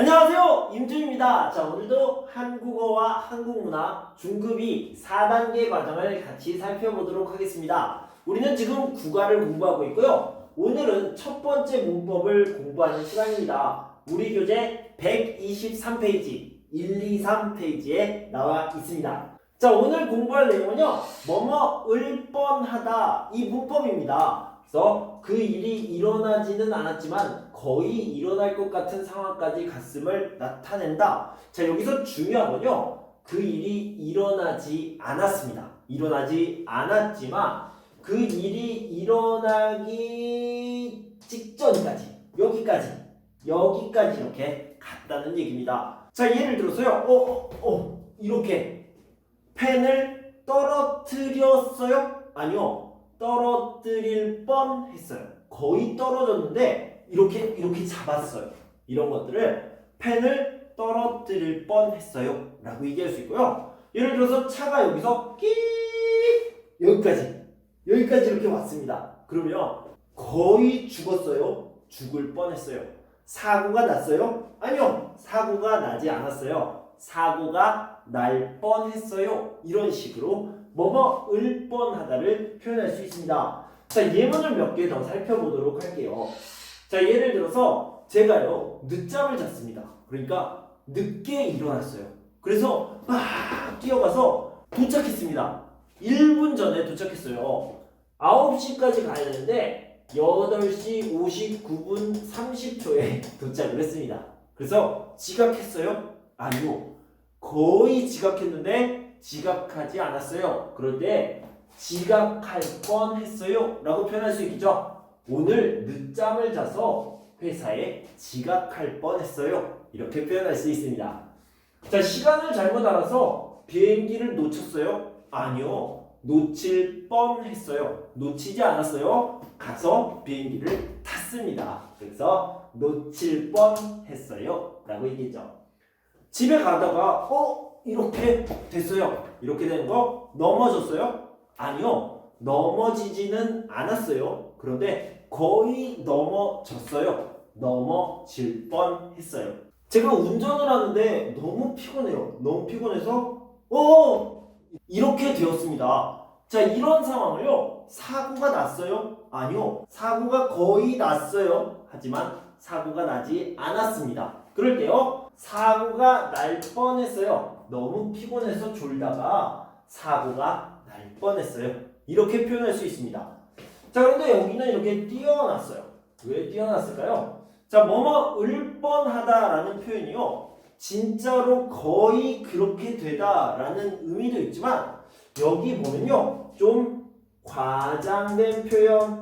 안녕하세요, 임준입니다. 자, 오늘도 한국어와 한국문화 중급이 4단계 과정을 같이 살펴보도록 하겠습니다. 우리는 지금 국어를 공부하고 있고요. 오늘은 첫 번째 문법을 공부하는 시간입니다. 우리 교재 123페이지, 123페이지에 나와 있습니다. 자, 오늘 공부할 내용은요, 뭐뭐을 뻔하다, 이 문법입니다. 그래서 그 일이 일어나지는 않았지만 거의 일어날 것 같은 상황까지 갔음을 나타낸다. 자, 여기서 중요한 건요, 그 일이 일어나지 않았습니다. 일어나지 않았지만 그 일이 일어나기 직전까지, 여기까지 이렇게 갔다는 얘기입니다. 자, 예를 들어서요, 이렇게 펜을 떨어뜨렸어요? 아니요. 떨어뜨릴 뻔 했어요. 거의 떨어졌는데 이렇게 잡았어요. 이런 것들을 펜을 떨어뜨릴 뻔 했어요 라고 얘기할 수 있고요. 예를 들어서 차가 여기서 끼 여기까지 이렇게 왔습니다. 그러면 거의 죽었어요? 죽을 뻔했어요. 사고가 났어요? 아니요. 사고가 나지 않았어요. 사고가 날 뻔했어요. 이런 식으로 뭐뭐을 뻔하다를 표현할 수 있습니다. 자, 예문을 몇 개 더 살펴보도록 할게요. 자, 예를 들어서 제가요, 늦잠을 잤습니다. 그러니까 늦게 일어났어요. 그래서 막 뛰어가서 도착했습니다. 1분 전에 도착했어요. 9시까지 가야 되는데 8시 59분 30초에 도착을 했습니다. 그래서 지각했어요? 아니요. 거의 지각했는데 지각하지 않았어요. 그럴 때 지각할 뻔했어요 라고 표현할 수 있겠죠. 오늘 늦잠을 자서 회사에 지각할 뻔했어요. 이렇게 표현할 수 있습니다. 자, 시간을 잘못 알아서 비행기를 놓쳤어요? 아니요. 놓칠 뻔했어요. 놓치지 않았어요. 가서 비행기를 탔습니다. 그래서 놓칠 뻔했어요 라고 얘기했죠. 집에 가다가 이렇게 됐어요. 이렇게 된 거 넘어졌어요? 아니요. 넘어지지는 않았어요. 그런데 거의 넘어졌어요. 넘어질 뻔했어요. 제가 운전을 하는데 너무 피곤해요. 너무 피곤해서 이렇게 되었습니다. 자, 이런 상황을요, 사고가 났어요? 아니요. 사고가 거의 났어요. 하지만 사고가 나지 않았습니다. 그럴 때요, 사고가 날 뻔했어요. 너무 피곤해서 졸다가 사고가 날 뻔했어요. 이렇게 표현할 수 있습니다. 자, 그런데 여기는 이렇게 띄어놨어요. 왜 띄어놨을까요? 자, 뭐뭐을 뻔하다라는 표현이요, 진짜로 거의 그렇게 되다라는 의미도 있지만 여기 보면요, 좀 과장된 표현,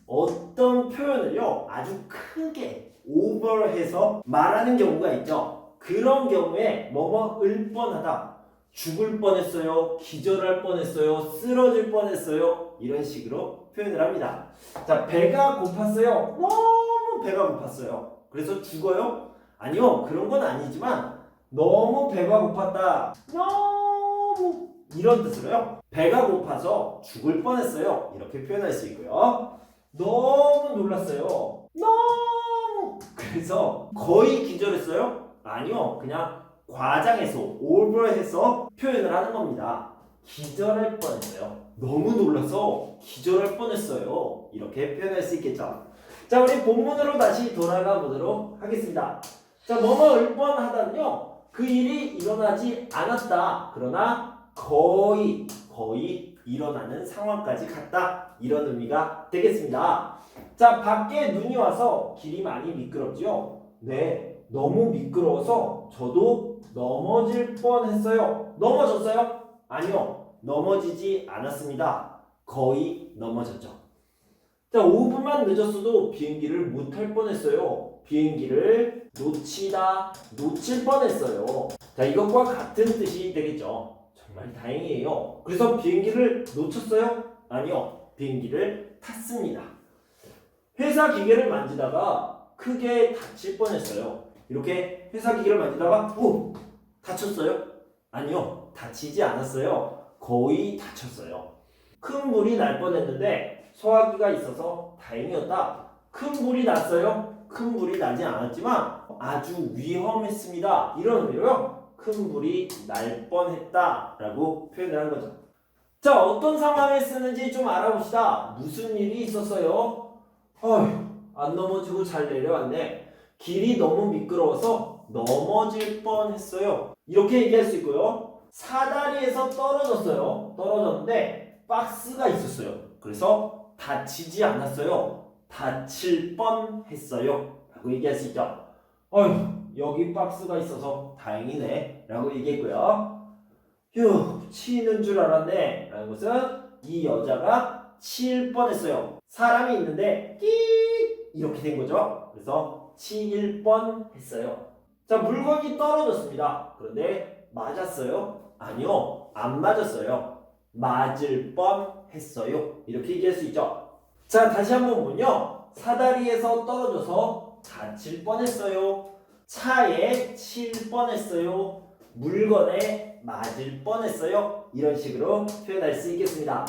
어떤 표현을요 아주 크게 오버해서 말하는 경우가 있죠. 그런 경우에 뭐뭐을 뻔하다, 죽을 뻔했어요, 기절할 뻔했어요, 쓰러질 뻔했어요, 이런 식으로 표현을 합니다. 자, 배가 고팠어요. 너무 배가 고팠어요. 그래서 죽어요? 아니요. 그런 건 아니지만 너무 배가 고팠다, 너무, 이런 뜻으로요, 배가 고파서 죽을 뻔했어요, 이렇게 표현할 수 있고요. 너무 놀랐어요. 너무, 그래서 거의 기절했어요? 아니요. 그냥 과장해서 오버해서 표현을 하는 겁니다. 기절할 뻔했어요. 너무 놀라서 기절할 뻔했어요. 이렇게 표현할 수 있겠죠. 자, 우리 본문으로 다시 돌아가 보도록 하겠습니다. 자, 뭐뭐을 뻔하다는요, 그 일이 일어나지 않았다. 그러나 거의 일어나는 상황까지 갔다. 이런 의미가 되겠습니다. 자, 밖에 눈이 와서 길이 많이 미끄럽죠? 네, 너무 미끄러워서 저도 넘어질 뻔했어요. 넘어졌어요? 아니요. 넘어지지 않았습니다. 거의 넘어졌죠. 자, 5분만 늦었어도 비행기를 못 탈 뻔했어요. 비행기를 놓칠 뻔했어요. 자, 이것과 같은 뜻이 되겠죠. 정말 다행이에요. 그래서 비행기를 놓쳤어요? 아니요. 비행기를 탔습니다. 회사 기계를 만지다가 크게 다칠 뻔했어요. 이렇게 회사 기계를 만지다가 다쳤어요? 아니요. 다치지 않았어요. 거의 다쳤어요. 큰 불이 날 뻔했는데 소화기가 있어서 다행이었다. 큰 불이 났어요? 큰 불이 나지 않았지만 아주 위험했습니다. 이런 의미로요. 큰 불이 날 뻔했다라고 표현을 한 거죠. 자, 어떤 상황에 쓰는지 좀 알아봅시다. 무슨 일이 있었어요? 어휴, 안 넘어지고 잘 내려왔네. 길이 너무 미끄러워서 넘어질 뻔했어요. 이렇게 얘기할 수 있고요. 사다리에서 떨어졌어요. 떨어졌는데 박스가 있었어요. 그래서 다치지 않았어요. 다칠 뻔했어요. 라고 얘기할 수 있죠. 어휴, 여기 박스가 있어서 다행이네. 라고 얘기했고요. 휴, 치이는 줄 알았네. 라는 것은 이 여자가 치일 뻔했어요. 사람이 있는데 끼 이렇게 된 거죠. 그래서 치일 뻔했어요. 자, 물건이 떨어졌습니다. 그런데 맞았어요? 아니요, 안 맞았어요. 맞을 뻔했어요. 이렇게 얘기할 수 있죠. 자, 다시 한번 보면요. 사다리에서 떨어져서 다칠 뻔했어요. 차에 칠 뻔했어요. 물건에 맞을 뻔했어요. 이런 식으로 표현할 수 있겠습니다.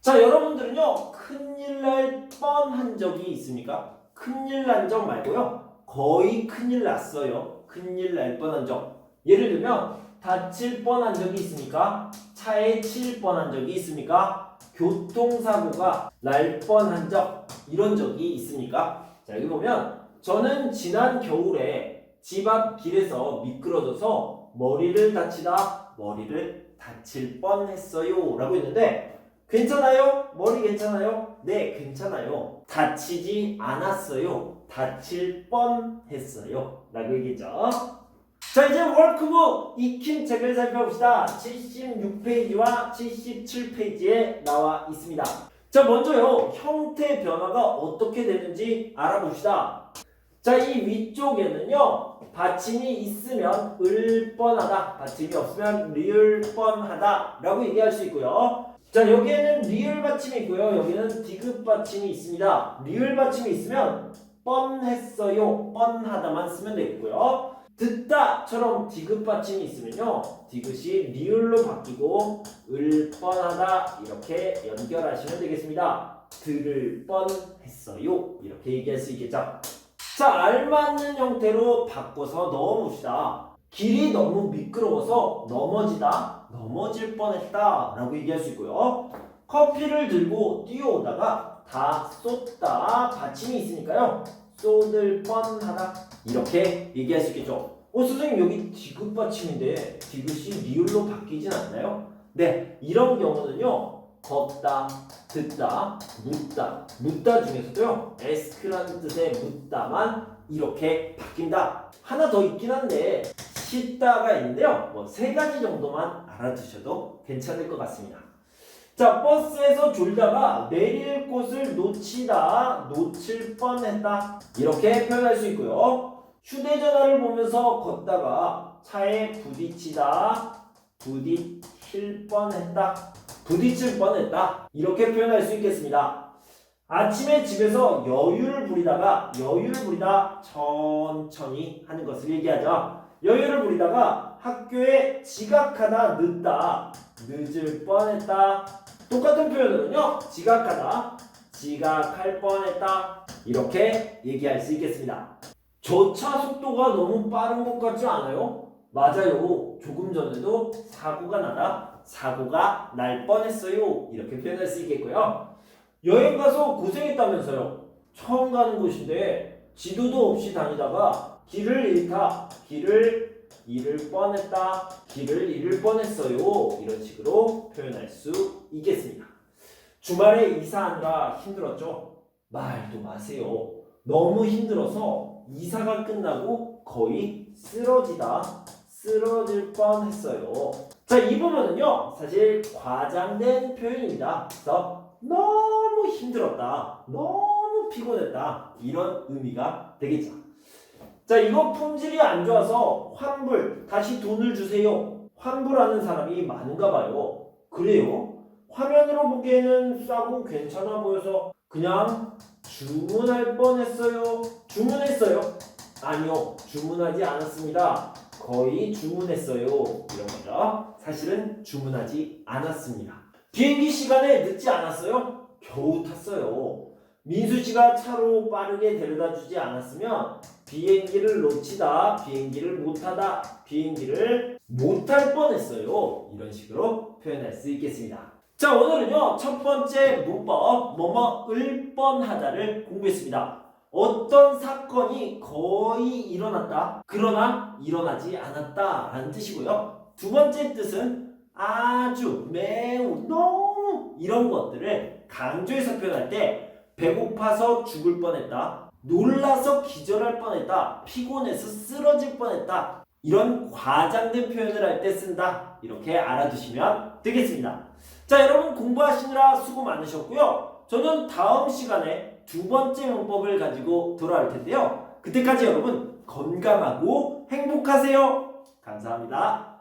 자, 여러분들은요, 큰일 날 뻔한 적이 있습니까? 큰일 난 적 말고요, 거의 큰일 났어요. 큰일 날 뻔한 적. 예를 들면 다칠 뻔한 적이 있습니까? 차에 칠 뻔한 적이 있습니까? 교통사고가 날 뻔한 적, 이런 적이 있습니까? 자, 여기 보면 저는 지난 겨울에 집 앞 길에서 미끄러져서 머리를 다칠 뻔했어요 라고 했는데 괜찮아요? 머리 괜찮아요? 네, 괜찮아요. 다치지 않았어요. 다칠 뻔했어요 라고 얘기했죠. 자, 이제 워크북 익힌 책을 살펴봅시다. 76페이지와 77페이지에 나와 있습니다. 자, 먼저요, 형태 변화가 어떻게 되는지 알아봅시다. 자, 이 위쪽에는요, 받침이 있으면 을 뻔하다, 받침이 없으면 리을 뻔하다 라고 얘기할 수 있고요. 자, 여기에는 리을 받침이 있고요. 여기는 디귿 받침이 있습니다. 리을 받침이 있으면 뻔했어요, 뻔하다만 쓰면 되겠고요. 듣다처럼 디귿 받침이 있으면요, 디귿이 리을로 바뀌고 을 뻔하다 이렇게 연결하시면 되겠습니다. 들을 뻔했어요 이렇게 얘기할 수 있겠죠. 자, 알맞는 형태로 바꿔서 넣어봅시다. 길이 너무 미끄러워서 넘어질 뻔했다 라고 얘기할 수 있고요. 커피를 들고 뛰어오다가 다 쏟다, 받침이 있으니까요, 쏟을 뻔하다 이렇게 얘기할 수 있겠죠. 선생님, 여기 디귿 받침인데 디귿이 리을로 바뀌진 않나요? 네, 이런 경우는요, 걷다, 듣다, 묻다 중에서도요, 에스크라는 뜻의 묻다만 이렇게 바뀐다. 하나 더 있긴 한데 씻다가 있는데요, 뭐 3가지 정도만 알아두셔도 괜찮을 것 같습니다. 자, 버스에서 졸다가 내릴 곳을 놓칠 뻔했다 이렇게 표현할 수 있고요. 휴대전화를 보면서 걷다가 차에 부딪힐 뻔했다 이렇게 표현할 수 있겠습니다. 아침에 집에서 여유를 부리다 천천히 하는 것을 얘기하죠. 여유를 부리다가 학교에 지각하다 늦을 뻔했다. 똑같은 표현으로는요, 지각할 뻔했다 이렇게 얘기할 수 있겠습니다. 저 차 속도가 너무 빠른 것 같지 않아요? 맞아요. 조금 전에도 사고가 날 뻔했어요 이렇게 표현할 수 있겠고요. 여행 가서 고생했다면서요. 처음 가는 곳인데 지도도 없이 다니다가 길을 잃을 뻔했어요 이런 식으로 표현할 수 있겠습니다. 주말에 이사하느라 힘들었죠? 말도 마세요. 너무 힘들어서 이사가 끝나고 거의 쓰러질 뻔했어요. 자, 이 부분은요, 사실 과장된 표현입니다. 그래서 너무 힘들었다, 너무 피곤했다 이런 의미가 되겠죠. 자, 이거 품질이 안 좋아서 환불, 다시 돈을 주세요. 환불하는 사람이 많은가 봐요. 그래요? 화면으로 보기에는 싸고 괜찮아 보여서 그냥 주문할 뻔했어요. 주문했어요? 아니요, 주문하지 않았습니다. 거의 주문했어요 이런 거죠. 사실은 주문하지 않았습니다. 비행기 시간에 늦지 않았어요? 겨우 탔어요. 민수 씨가 차로 빠르게 데려다 주지 않았으면 비행기를 놓치다, 비행기를 못하다, 비행기를 못할 뻔했어요. 이런 식으로 표현할 수 있겠습니다. 자, 오늘은요 첫 번째 문법 뭐뭐을 뻔하다를 공부했습니다. 어떤 사건이 거의 일어났다, 그러나 일어나지 않았다 라는 뜻이고요. 두 번째 뜻은 아주, 매우, 너무 이런 것들을 강조해서 표현할 때 배고파서 죽을 뻔했다, 놀라서 기절할 뻔했다, 피곤해서 쓰러질 뻔했다, 이런 과장된 표현을 할 때 쓴다. 이렇게 알아두시면 되겠습니다. 자, 여러분 공부하시느라 수고 많으셨고요. 저는 다음 시간에 두 번째 문법을 가지고 돌아올 텐데요. 그때까지 여러분 건강하고 행복하세요. 감사합니다.